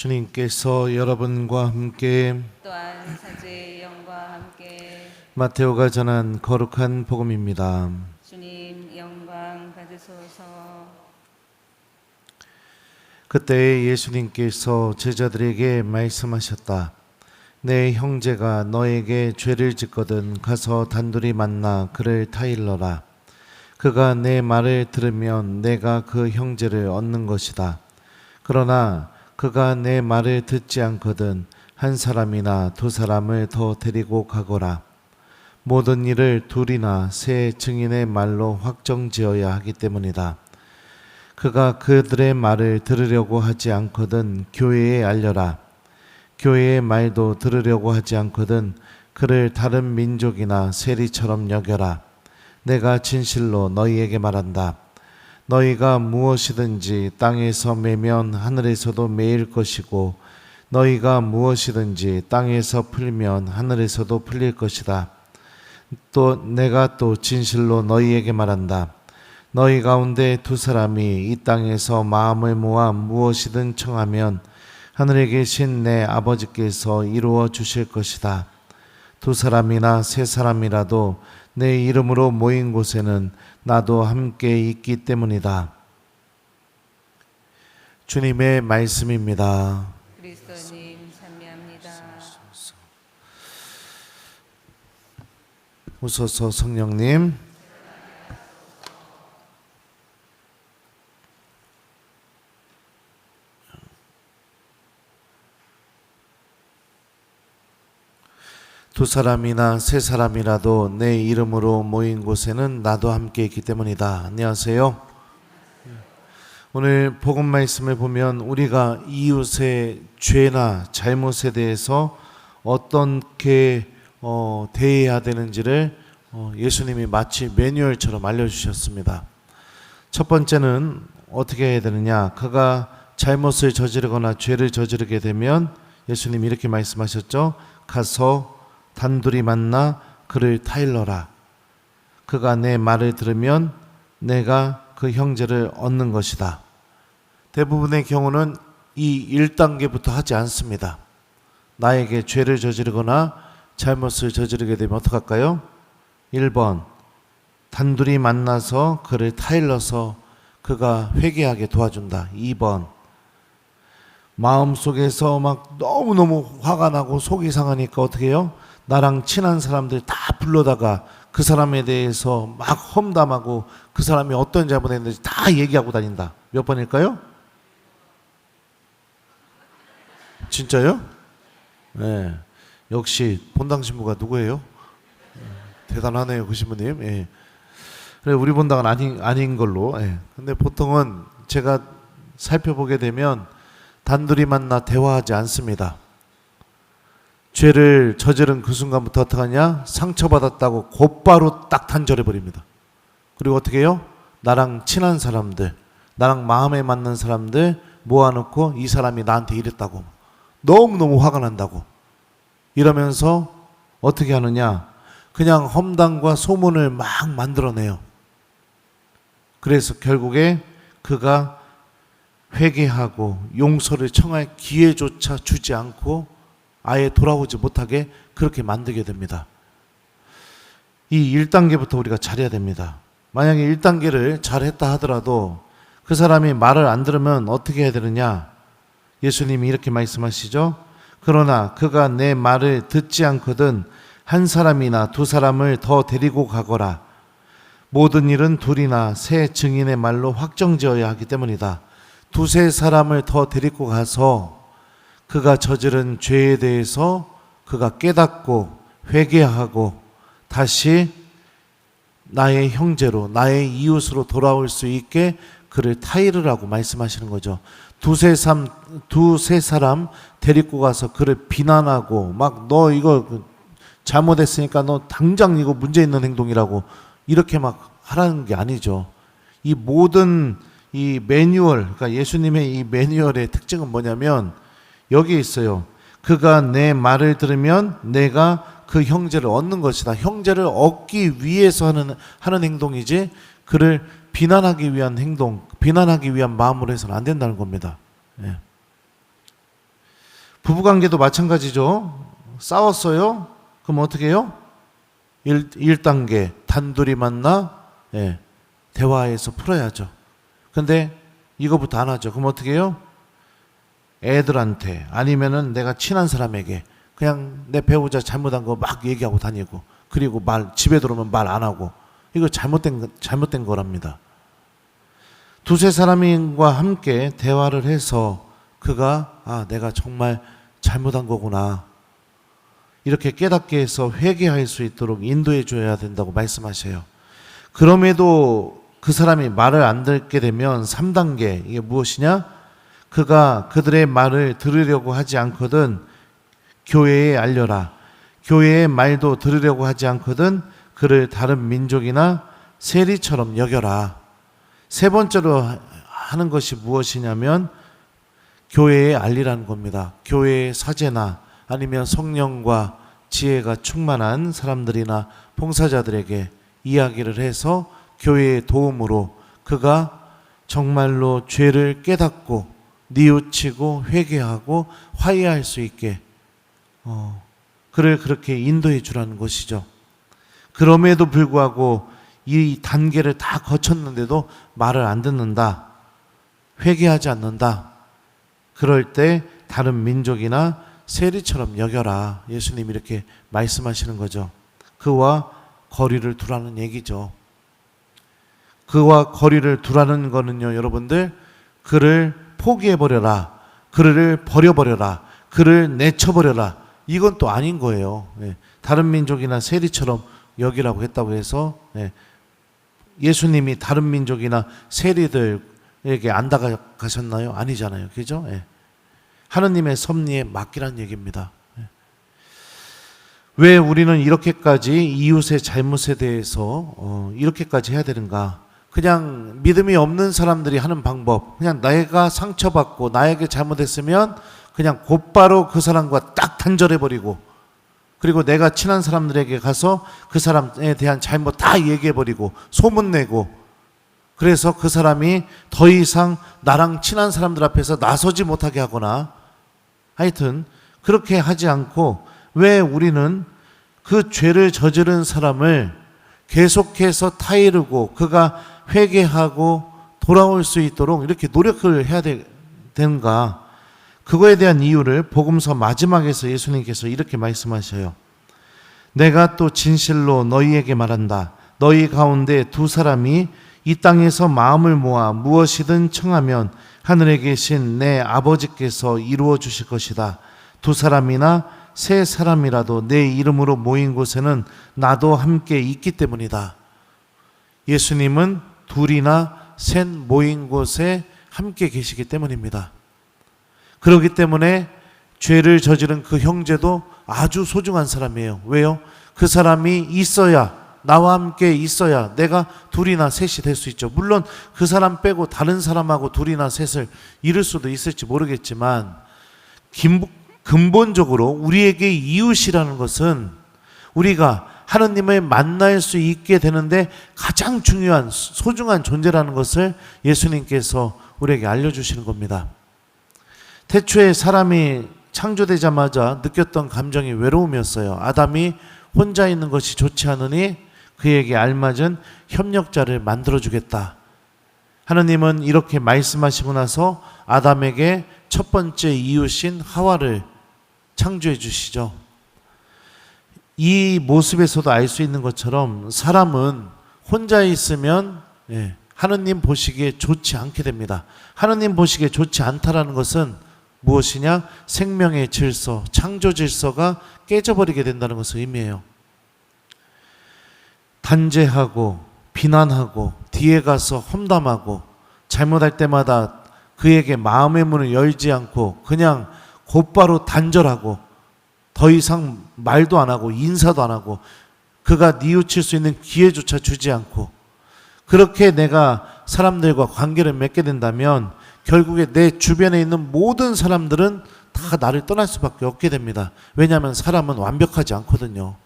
주님께서 여러분과 함께 또한 사제의 영과 함께 마테오가 전한 거룩한 복음입니다. 주님 영광 받으소서. 그때 예수님께서 제자들에게 말씀하셨다. 내 형제가 너에게 죄를 짓거든 가서 단둘이 만나 그를 타일러라. 그가 내 말을 들으면 내가 그 형제를 얻는 것이다. 그러나 그가 내 말을 듣지 않거든 한 사람이나 두 사람을 더 데리고 가거라. 모든 일을 둘이나 세 증인의 말로 확정지어야 하기 때문이다. 그가 그들의 말을 들으려고 하지 않거든 교회에 알려라. 교회의 말도 들으려고 하지 않거든 그를 다른 민족이나 세리처럼 여겨라. 내가 진실로 너희에게 말한다. 너희가 무엇이든지 땅에서 매면 하늘에서도 매일 것이고 너희가 무엇이든지 땅에서 풀면 하늘에서도 풀릴 것이다. 또 내가 또 진실로 너희에게 말한다. 너희 가운데 두 사람이 이 땅에서 마음을 모아 무엇이든 청하면 하늘에 계신 내 아버지께서 이루어 주실 것이다. 두 사람이나 세 사람이라도 내 이름으로 모인 곳에는 나도 함께 있기 때문이다. 주님의 말씀입니다. 그리스도님 찬미합니다. 오소서 성령님. 두 사람이나 세 사람이라도 내 이름으로 모인 곳에는 나도 함께 있기 때문이다. 안녕하세요. 오늘 복음 말씀을 보면 우리가 이웃의 죄나 잘못에 대해서 어떻게 대해야 되는지를 예수님이 마치 매뉴얼처럼 알려주셨습니다. 첫 번째는 어떻게 해야 되느냐. 그가 잘못을 저지르거나 죄를 저지르게 되면 예수님이 이렇게 말씀하셨죠. 가서 단둘이 만나 그를 타일러라. 그가 내 말을 들으면 내가 그 형제를 얻는 것이다. 대부분의 경우는 이 1단계부터 하지 않습니다. 나에게 죄를 저지르거나 잘못을 저지르게 되면 어떡할까요? 1번, 단둘이 만나서 그를 타일러서 그가 회개하게 도와준다. 2번, 마음속에서 막 너무너무 화가 나고 속이 상하니까 어떻게 해요? 나랑 친한 사람들 다 불러다가 그 사람에 대해서 막 험담하고 그 사람이 어떤 잘못했는지 다 얘기하고 다닌다. 몇 번일까요? 진짜요? 네. 역시 본당 신부가 누구예요? 대단하네요, 그 신부님. 예. 그래, 우리 본당은 아닌 걸로. 예. 근데 보통은 제가 살펴보게 되면 단둘이 만나 대화하지 않습니다. 죄를 저지른 그 순간부터 어떻게 하냐? 상처받았다고 곧바로 딱 단절해버립니다. 그리고 어떻게 해요? 나랑 친한 사람들, 나랑 마음에 맞는 사람들 모아놓고 이 사람이 나한테 이랬다고 너무너무 화가 난다고 이러면서 어떻게 하느냐? 그냥 험담과 소문을 막 만들어내요. 그래서 결국에 그가 회개하고 용서를 청할 기회조차 주지 않고 아예 돌아오지 못하게 그렇게 만들게 됩니다. 이 1단계부터 우리가 잘해야 됩니다. 만약에 1단계를 잘했다 하더라도 그 사람이 말을 안 들으면 어떻게 해야 되느냐? 예수님이 이렇게 말씀하시죠. 그러나 그가 내 말을 듣지 않거든 한 사람이나 두 사람을 더 데리고 가거라. 모든 일은 둘이나 세 증인의 말로 확정지어야 하기 때문이다. 두세 사람을 더 데리고 가서 그가 저지른 죄에 대해서 그가 깨닫고 회개하고 다시 나의 형제로 나의 이웃으로 돌아올 수 있게 그를 타이르라고 말씀하시는 거죠. 두세 사람 데리고 가서 그를 비난하고 막 너 이거 잘못했으니까 너 당장 이거 문제 있는 행동이라고 이렇게 막 하라는 게 아니죠. 이 모든 이 매뉴얼, 그러니까 예수님의 이 매뉴얼의 특징은 뭐냐면 여기에 있어요. 그가 내 말을 들으면 내가 그 형제를 얻는 것이다. 형제를 얻기 위해서 하는 행동이지 그를 비난하기 위한 행동, 비난하기 위한 마음으로 해서는 안 된다는 겁니다. 예. 부부관계도 마찬가지죠. 싸웠어요? 그럼 어떻게 해요? 1단계 단둘이 만나 대화해서 풀어야죠. 근데 이거부터 안 하죠. 그럼 어떻게 해요? 애들한테 아니면은 내가 친한 사람에게 그냥 내 배우자 잘못한 거 막 얘기하고 다니고, 그리고 집에 들어오면 말 안 하고, 이거 잘못된 거랍니다. 두세 사람과 함께 대화를 해서 그가 내가 정말 잘못한 거구나, 이렇게 깨닫게 해서 회개할 수 있도록 인도해 줘야 된다고 말씀하셔요. 그럼에도 그 사람이 말을 안 듣게 되면 3단계, 이게 무엇이냐? 그가 그들의 말을 들으려고 하지 않거든 교회에 알려라. 교회의 말도 들으려고 하지 않거든 그를 다른 민족이나 세리처럼 여겨라. 세 번째로 하는 것이 무엇이냐면 교회에 알리라는 겁니다. 교회의 사제나 아니면 성령과 지혜가 충만한 사람들이나 봉사자들에게 이야기를 해서 교회의 도움으로 그가 정말로 죄를 깨닫고 뉘우치고 회개하고 화해할 수 있게 그를 그렇게 인도해 주라는 것이죠. 그럼에도 불구하고 이 단계를 다 거쳤는데도 말을 안 듣는다, 회개하지 않는다, 그럴 때 다른 민족이나 세리처럼 여겨라. 예수님이 이렇게 말씀하시는 거죠. 그와 거리를 두라는 얘기죠. 그와 거리를 두라는 거는요, 여러분들, 그를 포기해버려라, 그를 버려버려라, 그를 내쳐버려라, 이건 또 아닌 거예요. 다른 민족이나 세리처럼 여기라고 했다고 해서 예수님이 다른 민족이나 세리들에게 안 다가가셨나요? 아니잖아요. 그죠? 하느님의 섭리에 맡기란 얘기입니다. 왜 우리는 이렇게까지 이웃의 잘못에 대해서 이렇게까지 해야 되는가? 그냥 믿음이 없는 사람들이 하는 방법, 그냥 내가 상처받고 나에게 잘못했으면 그냥 곧바로 그 사람과 딱 단절해버리고, 그리고 내가 친한 사람들에게 가서 그 사람에 대한 잘못 다 얘기해버리고 소문내고, 그래서 그 사람이 더 이상 나랑 친한 사람들 앞에서 나서지 못하게 하거나, 하여튼 그렇게 하지 않고 왜 우리는 그 죄를 저지른 사람을 계속해서 타이르고 그가 회개하고 돌아올 수 있도록 이렇게 노력을 해야 되는가? 그거에 대한 이유를 복음서 마지막에서 예수님께서 이렇게 말씀하셔요. 내가 또 진실로 너희에게 말한다. 너희 가운데 두 사람이 이 땅에서 마음을 모아 무엇이든 청하면 하늘에 계신 내 아버지께서 이루어 주실 것이다. 두 사람이나 세 사람이라도 내 이름으로 모인 곳에는 나도 함께 있기 때문이다. 예수님은 둘이나 셋 모인 곳에 함께 계시기 때문입니다. 그렇기 때문에 죄를 저지른 그 형제도 아주 소중한 사람이에요. 왜요? 그 사람이 있어야, 나와 함께 있어야 내가 둘이나 셋이 될 수 있죠. 물론 그 사람 빼고 다른 사람하고 둘이나 셋을 이룰 수도 있을지 모르겠지만, 근본적으로 우리에게 이웃이라는 것은 우리가 하느님을 만날 수 있게 되는데 가장 중요한 소중한 존재라는 것을 예수님께서 우리에게 알려주시는 겁니다. 태초에 사람이 창조되자마자 느꼈던 감정이 외로움이었어요. 아담이 혼자 있는 것이 좋지 않으니 그에게 알맞은 협력자를 만들어주겠다. 하느님은 이렇게 말씀하시고 나서 아담에게 첫 번째 이웃인 하와를 창조해 주시죠. 이 모습에서도 알 수 있는 것처럼 사람은 혼자 있으면 하느님 보시기에 좋지 않게 됩니다. 하느님 보시기에 좋지 않다라는 것은 무엇이냐? 생명의 질서, 창조 질서가 깨져버리게 된다는 것을 의미해요. 단죄하고 비난하고 뒤에 가서 험담하고 잘못할 때마다 그에게 마음의 문을 열지 않고 그냥 곧바로 단절하고 더 이상 말도 안 하고 인사도 안 하고 그가 뉘우칠 수 있는 기회조차 주지 않고, 그렇게 내가 사람들과 관계를 맺게 된다면 결국에 내 주변에 있는 모든 사람들은 다 나를 떠날 수밖에 없게 됩니다. 왜냐하면 사람은 완벽하지 않거든요.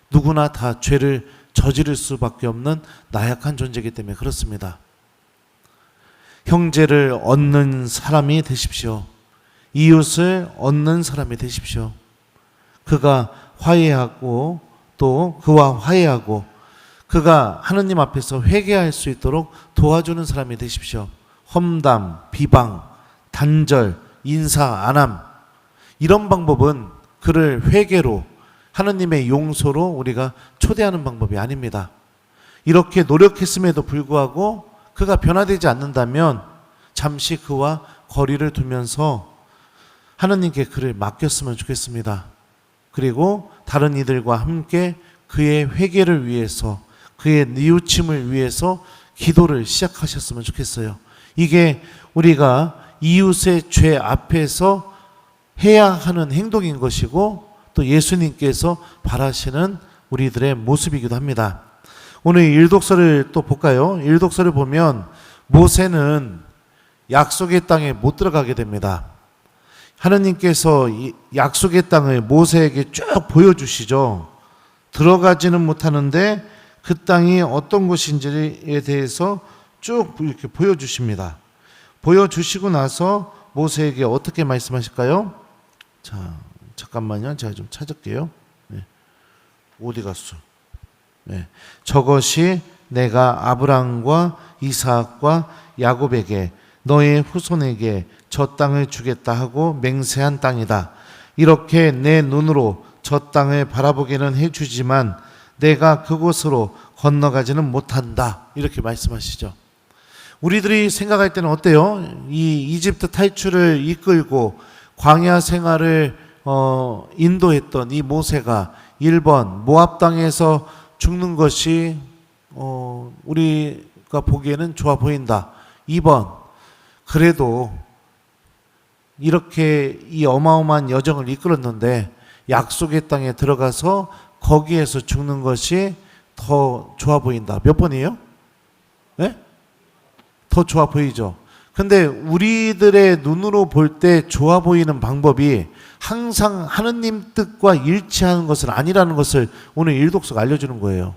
누구나 다 죄를 저지를 수밖에 없는 나약한 존재이기 때문에 그렇습니다. 형제를 얻는 사람이 되십시오. 이웃을 얻는 사람이 되십시오. 그가 화해하고 또 그와 화해하고 그가 하느님 앞에서 회개할 수 있도록 도와주는 사람이 되십시오. 험담, 비방, 단절, 인사 안함, 이런 방법은 그를 회개로, 하느님의 용서로 우리가 초대하는 방법이 아닙니다. 이렇게 노력했음에도 불구하고 그가 변화되지 않는다면 잠시 그와 거리를 두면서 하느님께 그를 맡겼으면 좋겠습니다. 그리고 다른 이들과 함께 그의 회개를 위해서, 그의 뉘우침을 위해서 기도를 시작하셨으면 좋겠어요. 이게 우리가 이웃의 죄 앞에서 해야 하는 행동인 것이고 또 예수님께서 바라시는 우리들의 모습이기도 합니다. 오늘 일독서를 또 볼까요? 일독서를 보면 모세는 약속의 땅에 못 들어가게 됩니다. 하느님께서 이 약속의 땅을 모세에게 쭉 보여주시죠. 들어가지는 못하는데 그 땅이 어떤 곳인지에 대해서 쭉 이렇게 보여주십니다. 보여주시고 나서 모세에게 어떻게 말씀하실까요? 자, 잠깐만요. 제가 좀 찾을게요. 네. 어디 갔어? 네. 저것이 내가 아브라함과 이삭과 야곱에게 너의 후손에게 저 땅을 주겠다 하고 맹세한 땅이다. 이렇게 내 눈으로 저 땅을 바라보기는 해주지만 내가 그곳으로 건너가지는 못한다. 이렇게 말씀하시죠. 우리들이 생각할 때는 어때요? 이 이집트 탈출을 이끌고 광야 생활을 인도했던 이 모세가 1번 모압 땅에서 죽는 것이 우리가 보기에는 좋아 보인다. 2번 그래도 이렇게 이 어마어마한 여정을 이끌었는데 약속의 땅에 들어가서 거기에서 죽는 것이 더 좋아 보인다. 몇 번이에요? 네? 더 좋아 보이죠. 근데 우리들의 눈으로 볼 때 좋아 보이는 방법이 항상 하느님 뜻과 일치하는 것은 아니라는 것을 오늘 일독서가 알려주는 거예요.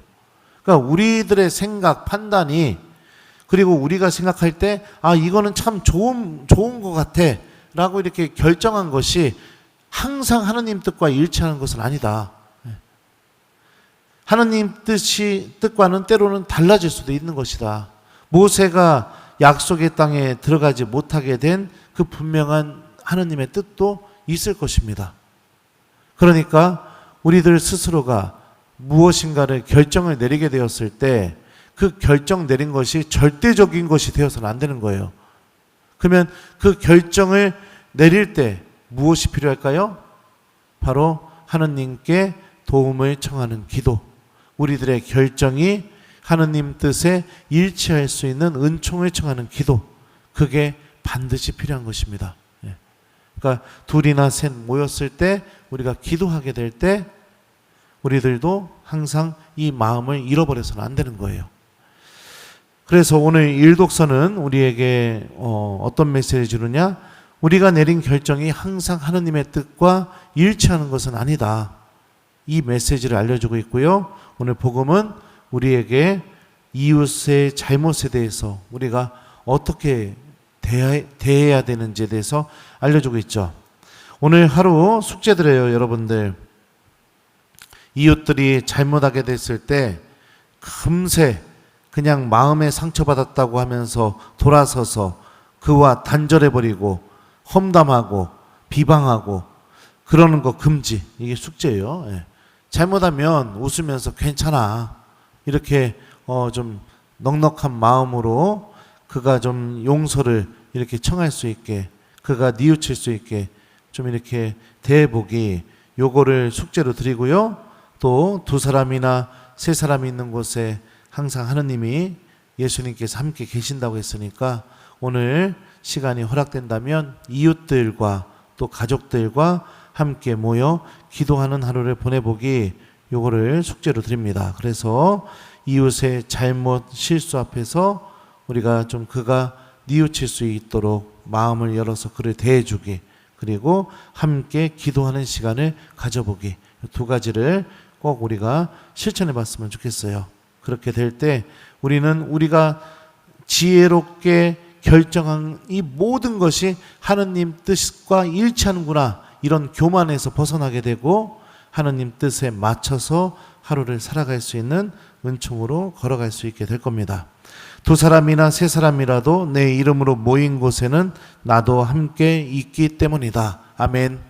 그러니까 우리들의 생각, 판단이, 그리고 우리가 생각할 때 이거는 참 좋은 것 같아 라고 이렇게 결정한 것이 항상 하느님 뜻과 일치하는 것은 아니다. 하느님 뜻과는 때로는 달라질 수도 있는 것이다. 모세가 약속의 땅에 들어가지 못하게 된 그 분명한 하느님의 뜻도 있을 것입니다. 그러니까 우리들 스스로가 무엇인가를 결정을 내리게 되었을 때 그 결정 내린 것이 절대적인 것이 되어서는 안 되는 거예요. 그러면 그 결정을 내릴 때 무엇이 필요할까요? 바로 하느님께 도움을 청하는 기도. 우리들의 결정이 하느님 뜻에 일치할 수 있는 은총을 청하는 기도. 그게 반드시 필요한 것입니다. 그러니까 둘이나 셋 모였을 때 우리가 기도하게 될 때 우리들도 항상 이 마음을 잃어버려서는 안 되는 거예요. 그래서 오늘 일독서는 우리에게 어떤 메시지를 주느냐? 우리가 내린 결정이 항상 하느님의 뜻과 일치하는 것은 아니다. 이 메시지를 알려주고 있고요. 오늘 복음은 우리에게 이웃의 잘못에 대해서 우리가 어떻게 대해야 되는지에 대해서 알려주고 있죠. 오늘 하루 숙제드려요, 여러분들. 이웃들이 잘못하게 됐을 때 금세 그냥 마음에 상처받았다고 하면서 돌아서서 그와 단절해버리고 험담하고 비방하고 그러는 거 금지. 이게 숙제예요. 잘못하면 웃으면서 괜찮아. 이렇게 좀 넉넉한 마음으로 그가 좀 용서를 이렇게 청할 수 있게, 그가 뉘우칠 수 있게 좀 이렇게 대해보기, 요거를 숙제로 드리고요. 또 두 사람이나 세 사람이 있는 곳에 항상 하느님이 예수님께서 함께 계신다고 했으니까 오늘 시간이 허락된다면 이웃들과 또 가족들과 함께 모여 기도하는 하루를 보내보기, 요거를 숙제로 드립니다. 그래서 이웃의 잘못, 실수 앞에서 우리가 좀 그가 뉘우칠 수 있도록 마음을 열어서 그를 대해주기, 그리고 함께 기도하는 시간을 가져보기, 두 가지를 꼭 우리가 실천해 봤으면 좋겠어요. 그렇게 될 때 우리는 우리가 지혜롭게 결정한 이 모든 것이 하느님 뜻과 일치하는구나, 이런 교만에서 벗어나게 되고 하느님 뜻에 맞춰서 하루를 살아갈 수 있는 은총으로 걸어갈 수 있게 될 겁니다. 두 사람이나 세 사람이라도 내 이름으로 모인 곳에는 나도 함께 있기 때문이다. 아멘.